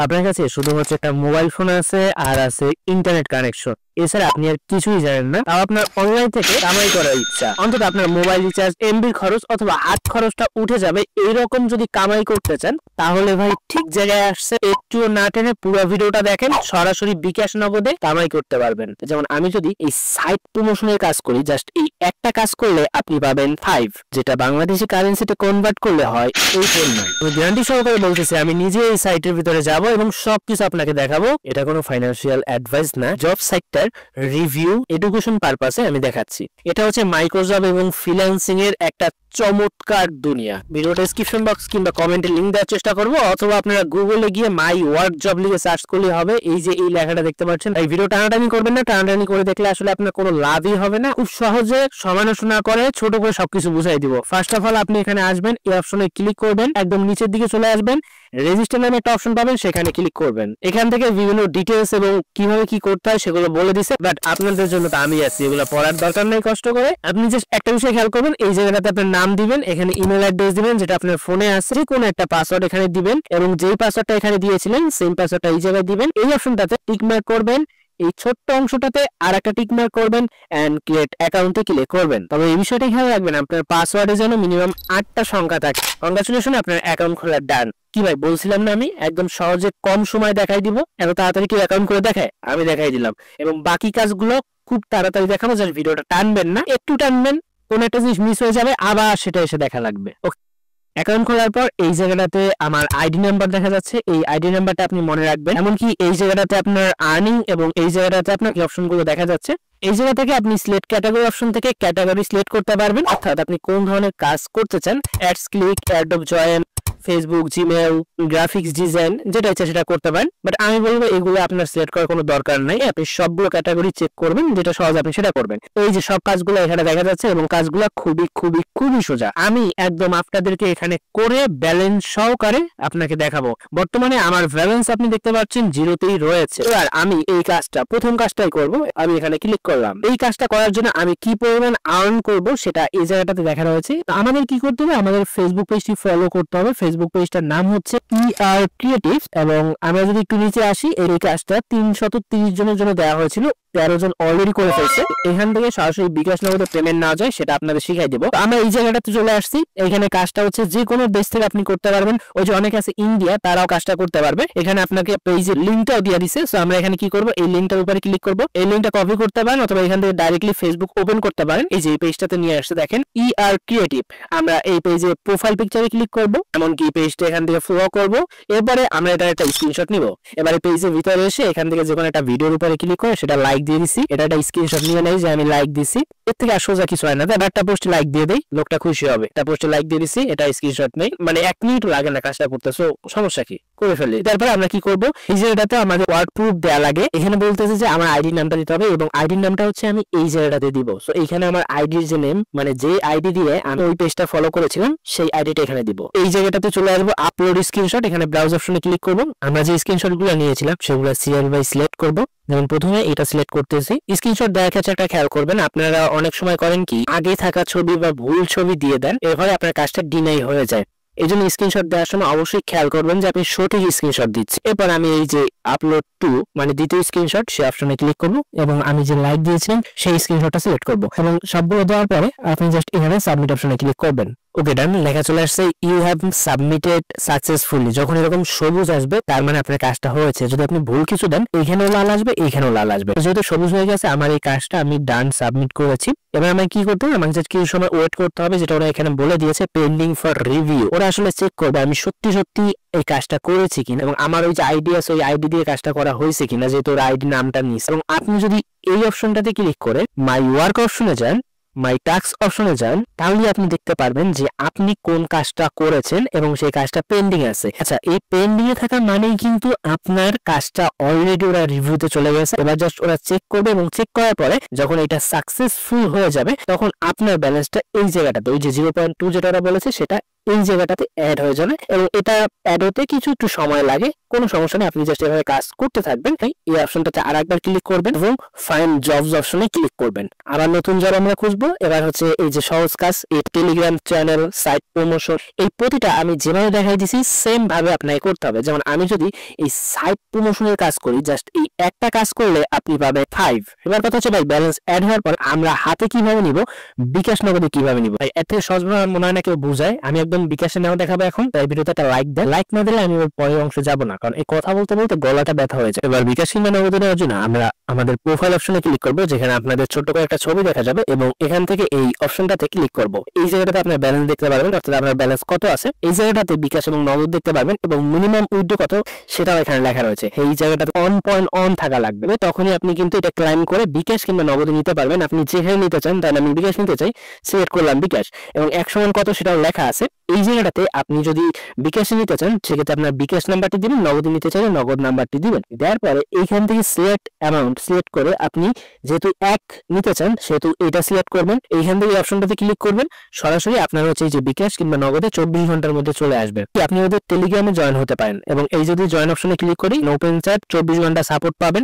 আপনার কাছে শুধুমাত্র একটা মোবাইল ফোন আছে আর আছে ইন্টারনেট কানেকশন, এছাড়া আপনি আর কিছুই জানেন না, তাও আপনার অনলাইন থেকে কামাই করার ইচ্ছা। অন্তত আপনার মোবাইল রিচার্জ, এমবির খরচ অথবা হাত খরচটা উঠে যাবে, এইরকম যদি কামাই করতে চান তাহলে ভাই ঠিক জায়গায় আসছে। একটুও না টেনে পুরো ভিডিওটা দেখেন, সরাসরি বিকাশ নগদে কামাই করতে পারবেন। যেমন আমি যদি এই সাইট প্রমোশনের কাজ করি, জাস্ট এই একটা কাজ করলে আপনি পাবেন 5, যেটা বাংলাদেশি কারেন্সিতে কনভার্ট করলে হয় 8.9। আমি গ্যারান্টি সহকারে বলতেছি, আমি নিজে এই সাইটের ভিতরে যাব এবং সবকিছু আপনাকে দেখাবো। এটা কোনো ফাইন্যান্সিয়াল অ্যাডভাইস না, জব সাইটটার রিভিউ এডুকেশন পারপাসে আমি দেখাচ্ছি। এটা হচ্ছে মাইক্রোজব এবং ফ্রিল্যান্সিং এর একটা চমৎকার দুনিয়া। ভিডিও ডেসক্রিপশন বক্স কিংবা কমেন্টে লিংক দেওয়ার চেষ্টা করব, অথবা আপনারা গুগলে গিয়ে মাই ওয়ার্ক জব লিখে সার্চ করলে হবে। এই যে এই লেখাটা দেখতে পাচ্ছেন, এই ভিডিও টানাটানি করবেন না, টানাটানি করে দেখলে আসলে আপনার কোনো লাভই হবে না। খুব সহজে সমালোচনা করে ছোট করে সবকিছু বুঝাই দিব। ফার্স্ট অফ অল আপনি এখানে আসবেন, এই অপশনে ক্লিক করবেন, একদম নিচের দিকে চলে আসবেন, রেজিস্টার নামে একটা অপশন পাবেন, সেখানে ক্লিক করবেন। এখান থেকে বিভিন্ন ডিটেইলস এবং কিভাবে কি করতে হয় সেগুলো বলে দিছে, বাট আপনাদের জন্য তো আমি আছি, এগুলো পড়ার দরকার নেই কষ্ট করে। আপনি জাস্ট একটা বিষয় খেয়াল করবেন, এই জায়গাটাতে আপনার নাম দিবেন, এখানে ইমেল অ্যাড্রেস দিবেন যেটা আপনার ফোনে আছে, যে কোনো একটা পাসওয়ার্ড এখানে দিবেন এবং যেই পাসওয়ার্ডটা এখানে দিয়েছিলেন সেম পাসওয়ার্ডটা এই জায়গায় দিবেন। এই অপশনটাতে টিক মার্ক করবেন, এই ছোট্ট অংশটাতে আর একটা টিক মার্ক করবেন এন্ড ক্রিয়েট অ্যাকাউন্টে ক্লিক করবেন। তবে এই বিষয়টা খেয়াল রাখবেন, আপনার পাসওয়ার্ডে যেন মিনিমাম 8টা সংখ্যা থাকে। কংগ্রাচুলেশন, আপনার অ্যাকাউন্ট খোলা ডান। কি ভাই বলছিলাম না আমি একদম সহজে কম সময় দেখাই দিব, এত তাড়াতাড়ি কি অ্যাকাউন্ট করে দেখায়? আমি দেখাই দিলাম, এবং বাকি কাজগুলো খুব তাড়াতাড়ি দেখাবো। জাস্ট ভিডিওটা টানবেন না, একটু টানবেন, কোন একটা জিনিস মিস হয়ে যাবে, আবার সেটা এসে দেখা লাগবে। ওকে, অ্যাকাউন্ট খোলার পর এই জায়গাটাতে আমার আইডি নাম্বার দেখা যাচ্ছে, এই আইডি নাম্বারটা আপনি মনে রাখবেন। এমনকি এই জায়গাটাতে আপনার আর্নিং এবং এই জায়গাটাতে আপনার এই অপশনগুলো দেখা যাচ্ছে। এই জায়গা থেকে আপনি সিলেক্ট ক্যাটাগরি অপশন থেকে ক্যাটাগরি সিলেক্ট করতে পারবেন, অর্থাৎ আপনি কোন ধরনের কাজ করতে চান। Ads click, Adobe join, Facebook, Gmail, graphics design, যেটা ইচ্ছা সেটা করতে পারেন। বাট আমি বলবো এগুলো আপনার সিলেক্ট করার কোনো দরকার নাই, আপনি সবগুলো ক্যাটাগরি চেক করবেন, যেটা সহজ আপনি সেটা করবেন। এই যে সব কাজগুলো এখানে দেখা যাচ্ছে এবং কাজগুলো খুবই খুবই খুবই সোজা। আমি একদম আপনাদেরকে এখানে করে ব্যালেন্স সহকারে আপনাকে দেখাবো। বর্তমানে আমার ব্যালেন্স আপনি দেখতে পাচ্ছেন 0তেই রয়েছে। এবার আমি এই কাজটা, প্রথম কাজটাই করব। আমি এখানে ক্লিক করলাম। এই কাজটা করার জন্য আমি কি পরিমাণ আর্ন করব সেটা এই জায়গাটাতে দেখা রয়েছে। আমাদের কি করতে হবে, আমাদের ফেসবুক পেজটি ফলো করতে হবে। ফেসবুক পেজটার নাম হচ্ছে ER ক্রিয়েটিভ, এবং আমরা যদি একটু নিচে আসি, এই কাজটা 330 জনের জন্য দেওয়া হয়েছিল, 13 জন অলরেডি করে ফেলছে। এখান থেকে সরাসরি বিকাশ নগদে পেমেন্ট নেওয়া যায়, সেটা আপনাদের শিখাই দেবো। আমরা এই জায়গাটাতে চলে আসছি। এখানে কাজটা হচ্ছে যে কোনো দেশ থেকে আপনি করতে পারবেন। ওই যে অনেকে আছে ইন্ডিয়া, তারাও কাজটা করতে পারবে। এখানে আপনাকে পেজের লিঙ্কটাও দিয়ে দিছে। সো আমরা এখানে কি করব, এই লিঙ্কটার উপরে ক্লিক করব। এই লিঙ্কটা কপি করতে পারেন অথবা এখান থেকে ডাইরেক্টলি ফেসবুক ওপেন করতে পারেন। এই যে এই পেজটাতে নিয়ে আসছে দেখেন, ER ক্রিয়েটিভ। আমরা এই পেজে প্রোফাইল পিকচারে ক্লিক করব, এমনকি পেজটা এখান থেকে ফলো করব। এরপরে আমরা এটা একটা স্ক্রিনশট নিব। এবারে পেজের ভিতরে এসে এখান থেকে যে কোনো একটা ভিডিওর উপরে ক্লিক করে সেটা লাইক দিয়ে দিছি। এটা একটা স্ক্রিনশট নিয়ে নেই যে আমি লাইক দিছি। এর থেকে আর সোজা কিছু হয় না, তাই একটা পোস্টে লাইক দিয়ে দেই, লোকটা খুশি হবে। একটা পোস্টে লাইক দিয়ে দিছি, এটা স্ক্রিনশট নেই, মানে 1 মিনিট লাগে না কাজটা করতে। সো সমস্যা কি, করে ফেলি। তারপরে আমরা কি করব, এই যে এটাতে আমাদের ওয়ার্ড প্রুফ দেয়া লাগে। এখানে বলতেছে যে আমার আইডি নামটা দিতে হবে, এবং আইডি নামটা হচ্ছে আমি এই জায়গাটাতে দিব। সো এখানে আমার আইডির যে নেম, মানে যে আইডি দিয়ে আমি ওই পেজটা ফলো করেছিলাম, সেই আইডিটা এখানে দিব। এই জায়গাটাতে চলে আসবো আপলোড স্ক্রিনশট, এখানে ব্রাউজ অপশনে ক্লিক করব। আমরা যে স্ক্রিনশটগুলো নিয়েছিলাম সেগুলো সিরিয়াল বাই সিলেক্ট করব। যেমন প্রথমে এটা সিলেক্ট করতেছি। স্ক্রিনশট দেওয়ার ক্ষেত্রে একটা খেয়াল করবেন, আপনারা অনেক সময় করেন কি, আগে থাকা ছবি বা ভুল ছবি দিয়ে দেন, এর ফলে আপনার কাজটা ডিনাই হয়ে যায়। এই জন্য স্ক্রিনশট দেওয়ার সময় অবশ্যই খেয়াল করবেন যে আপনি সঠিক স্ক্রিনশট দিচ্ছেন। এরপর আমি এই যে আপলোড টু, মানে দ্বিতীয় স্ক্রিনশট, সেই অপশনে ক্লিক করব এবং আমি যে লাইক দিয়েছিলাম সেই স্ক্রিনশটটা সিলেক্ট করব, এবং সবগুলো দেওয়ার পরে আপনি জাস্ট এখানে সাবমিট অপশনে ক্লিক করবেন। ওকে ডান, লেখা চলে আসছে ইউ হ্যাভ সাবমিটেড সাকসেসফুলি। যখন এরকম সবুজ আসবে তার মানে আপনার কাজটা হয়েছে। যদি আপনি ভুল কিছু দেন, এইখানেও লাল আসবে, এইখানেও লাল আসবে। যেহেতু সবুজ হয়ে গেছে, আমার এই কাজটা আমি ডান সাবমিট করেছি। এবার আমাকে কি করতে হবে, আমাকে জাস্ট কিছু সময় ওয়েট করতে হবে, যেটা ওরা এখানে বলে দিয়েছে পেন্ডিং ফর রিভিউ। ওরা আসলে চেক করবে আমি সত্যি সত্যি এই কাজটা করেছি কিনা, এবং আমার ওই যে আইডি আছে ওই আইডি দিয়ে কাজটা করা হয়েছে কিনা, যেহেতু ওর আইডি নামটা নিস। এবং আপনি যদি এই অপশনটাতে ক্লিক করে মাই ওয়ার্ক অপশনে যান, মাই টাস্ক অপশনে যান, তাহলে আপনি দেখতে পারবেন যে আপনি কোন কাজটা করেছেন এবং সেই কাজটা পেন্ডিং আছে। আচ্ছা, এই পেন্ডিং এ থাকা মানেই কিন্তু আপনার কাজটা অলরেডি ওরা রিভিউতে চলে গেছে। এবার জাস্ট ওরা চেক করবে, এবং চেক করার পরে যখন এটা সাকসেসফুল হয়ে যাবে তখন আপনার ব্যালেন্সটা এই জায়গাটাতে, ওই যে 0.2 যেটা ওরা বলেছে সেটা এই জায়গাটাতে অ্যাড হয়ে যাবে। এবং এটা অ্যাড হতে একটু সময় লাগে, কোনো সমস্যা নেই, আপনি জাস্ট এভাবে কাজ করতে থাকবেন। তাই এই অপশনটাতে আরেকবার ক্লিক করবেন এবং ফাইন্ড জবস অপশনে ক্লিক করবেন। আবার নতুন জব আমরা খুঁজবো। এবার হচ্ছে এই যে সহজ কাজ, এই টেলিগ্রাম চ্যানেল, সাইট প্রমোশন, এই প্রতিটা আমি যেভাবে দেখাই দিছি সেম ভাবে আপনাকে করতে হবে। যেমন আমি যদি এই সাইট প্রমোশনের কাজ করি, জাস্ট এই একটা কাজ করলে আপনি পাবেন 5। এবার কথা হচ্ছে ভাই, ব্যালেন্স অ্যাড হওয়ার পর আমরা হাতে কিভাবে নিব, বিকাশ নগদে কিভাবে নিব? ভাই এর থেকে সহজ মনে হয় না কেউ বুঝায়। আমি একদম বিকাশে নেওয়া দেখাবো এখন। তাই ভিডিওতে একটা লাইক দেন। লাইক না দিলে আমি ওর পরের অংশে যাব না, কারণ এই কথা বলতে বলতে গলাটা ব্যথা হয়ে যায়। এবার বিকাশ কিংবা নগদে নেওয়ার জন্য আমরা আমাদের প্রোফাইল অপশনে ক্লিক করব, যেখানে আপনাদের ছোট্ট করে একটা ছবি দেখা যাবে এবং এখান থেকে এই অপশনটাতে ক্লিক করব। এই জায়গাটাতে আপনার ব্যালেন্স দেখতে পারবেন, অর্থাৎ আপনার ব্যালেন্স কত আছে। এই জায়গাটাতে বিকাশ এবং নগদ দেখতে পারবেন এবং মিনিমাম উইথড্র কত সেটাও এখানে লেখা রয়েছে। এই জায়গাটাতে অন থাকা লাগবে, তখনই আপনি কিন্তু এটা ক্লাইম করে বিকাশ কিংবা নগদে নিতে পারবেন। আপনি যেখানে নিতে চান, তাহলে আমি বিকাশ নিতে চাই, সিলেক্ট করলাম বিকাশ এবং 100 কত সেটাও লেখা আছে। এই জায়গাটাতে আপনি যদি বিকাশে নিতে চান, সেক্ষেত্রে আপনার বিকাশ নাম্বারটি দিবেন, নগদে নিতে চাইলে নগদ নাম্বারটি দিবেন। দেওয়ার পরে এইখান থেকে সিলেক্ট অ্যামাউন্ট সিলেক্ট করে আপনি যেহেতু 1 নিতে চান সেহেতু এটা সিলেক্ট করবেন। এইখান থেকে অপশনটাতে ক্লিক করবেন, সরাসরি আপনার হচ্ছে এই যে বিকাশ কিংবা নগদে 24 ঘন্টার মধ্যে চলে আসবে। আপনি ওদের টেলিগ্রামে জয়েন হতে পারেন এবং এই যদি জয়েন অপশনে ক্লিক করি, ওপেন চ্যাট 24 ঘন্টা সাপোর্ট পাবেন।